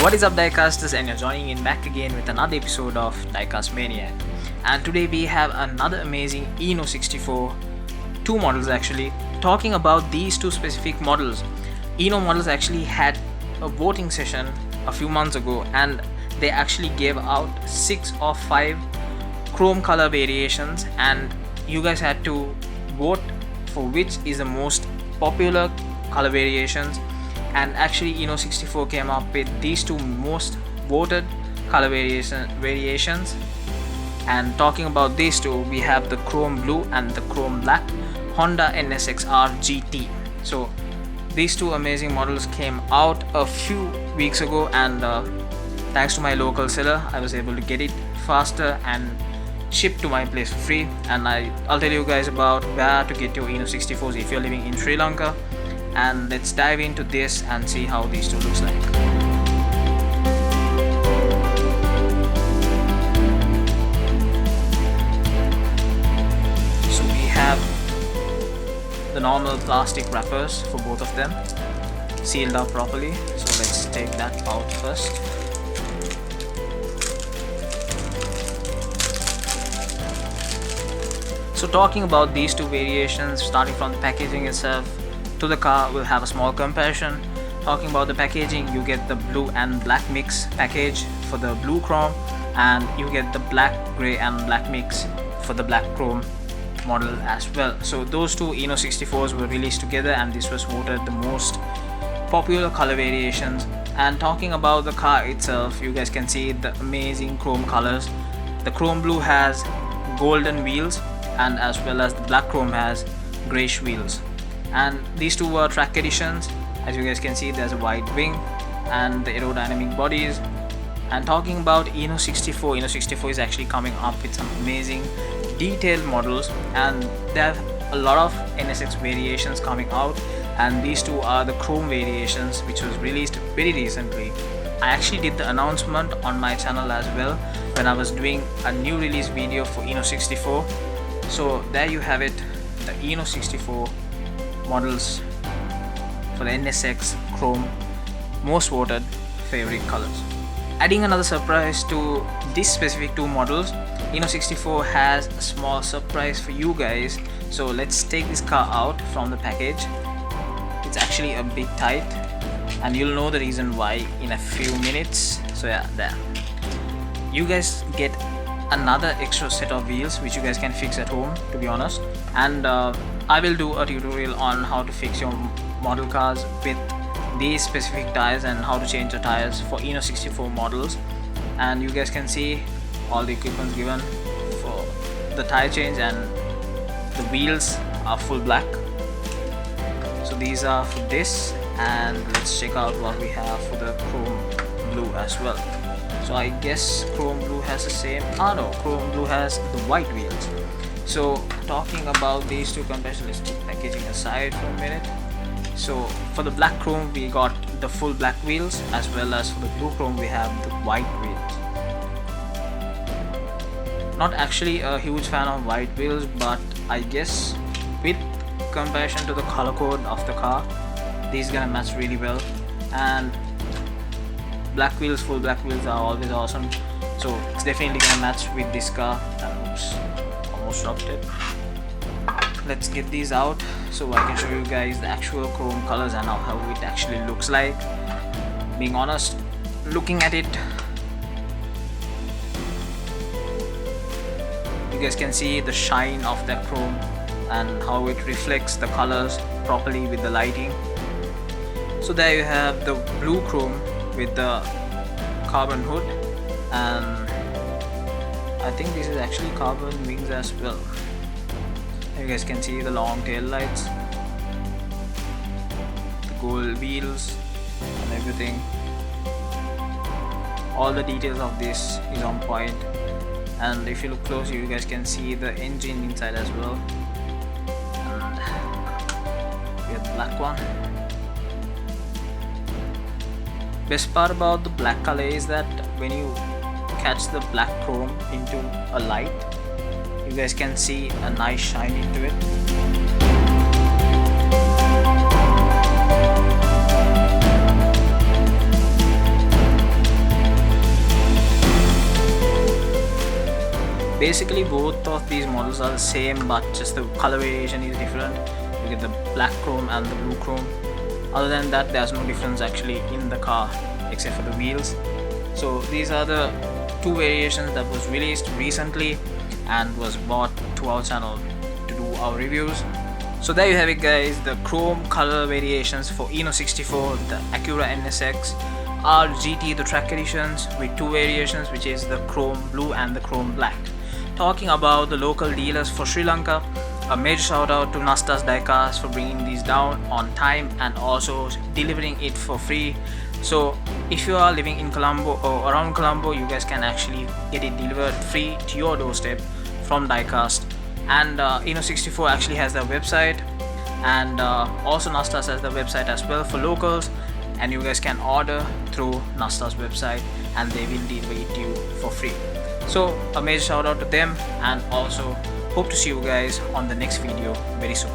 What is up, Diecasters, and you're joining in back again with another episode of Diecast Maniac. And today we have another amazing Eno 64, two models actually. Talking about these two specific models, Eno models actually had a voting session a few months ago, and they actually gave out 6 of 5 chrome color variations, and you guys had to vote for which is the most popular color variations. And actually Eno 64 came up with these two most voted color variations. And talking about these two, we have the chrome blue and the chrome black Honda NSX-R GT. So these two amazing models came out a few weeks ago, and thanks to my local seller I was able to get it faster and shipped to my place for free. And I'll tell you guys about where to get your Eno 64s if you're living in Sri Lanka. And let's dive into this and see how these two looks like. So we have the normal plastic wrappers for both of them, sealed up properly. So let's take that out first. So talking about these two variations, starting from the packaging itself to the car, will have a small comparison. Talking about the packaging, you get the blue and black mix package for the blue chrome, and you get the black, grey and black mix for the black chrome model as well. So those two Eno 64s were released together, and this was voted the most popular color variations. And talking about the car itself, you guys can see the amazing chrome colors. The chrome blue has golden wheels, and as well as the black chrome has greyish wheels. And these two were track editions. As you guys can see, there's a wide wing and the aerodynamic bodies. And talking about Eno 64, Eno 64 is actually coming up with some amazing detailed models, and there are a lot of NSX variations coming out, and these two are the chrome variations which was released very recently. I actually did the announcement on my channel as well when I was doing a new release video for Eno 64. So there you have it, the Eno 64 models for the NSX chrome most voted favorite colors. Adding another surprise to this specific two models, Eno 64 has a small surprise for you guys. So let's take this car out from the package. It's actually a bit tight, and you'll know the reason why in a few minutes. So yeah, there you guys get another extra set of wheels which you guys can fix at home, to be honest. And I will do a tutorial on how to fix your model cars with these specific tires and how to change the tires for Eno 64 models. And you guys can see all the equipment given for the tire change, and the wheels are full black. So these are for this, and let's check out what we have for the chrome blue as well. So I guess chrome blue has the same, no, chrome blue has the white wheels. So talking about these two comparisons, let's keep packaging aside for a minute. So for the black chrome we got the full black wheels, as well as for the blue chrome we have the white wheels. Not actually a huge fan of white wheels, but I guess with comparison to the color code of the car, these gonna match really well. And black wheels, full black wheels are always awesome, so it's definitely gonna match with this car. Oops, almost dropped it. Let's get these out so I can show you guys the actual chrome colors and how it actually looks like. Being honest, looking at it, you guys can see the shine of that chrome and how it reflects the colors properly with the lighting. So there you have the blue chrome with the carbon hood, and I think this is actually carbon wings as well. You guys can see the long tail lights, the gold wheels and everything. All the details of this is on point, and if you look close you guys can see the engine inside as well. And we have the black one. Best part about the black color is that when you catch the black chrome into a light, you guys can see a nice shine into it. Basically both of these models are the same, but just the color variation is different. You get the black chrome and the blue chrome. Other than that, there's no difference actually in the car except for the wheels. So these are the two variations that was released recently and was bought to our channel to do our reviews. So there you have it guys, the chrome color variations for Eno 64, the Acura NSX, our GT, the track editions with two variations, which is the chrome blue and the chrome black. Talking about the local dealers for Sri Lanka, a major shout out to Nastas Diecast for bringing these down on time and also delivering it for free. So if you are living in Colombo or around Colombo, you guys can actually get it delivered free to your doorstep from Diecast. And Eno 64 actually has their website, and also Nastas has the website as well for locals, and you guys can order through Nastas website and they will deliver it to you for free. So a major shout out to them, and also hope to see you guys on the next video very soon.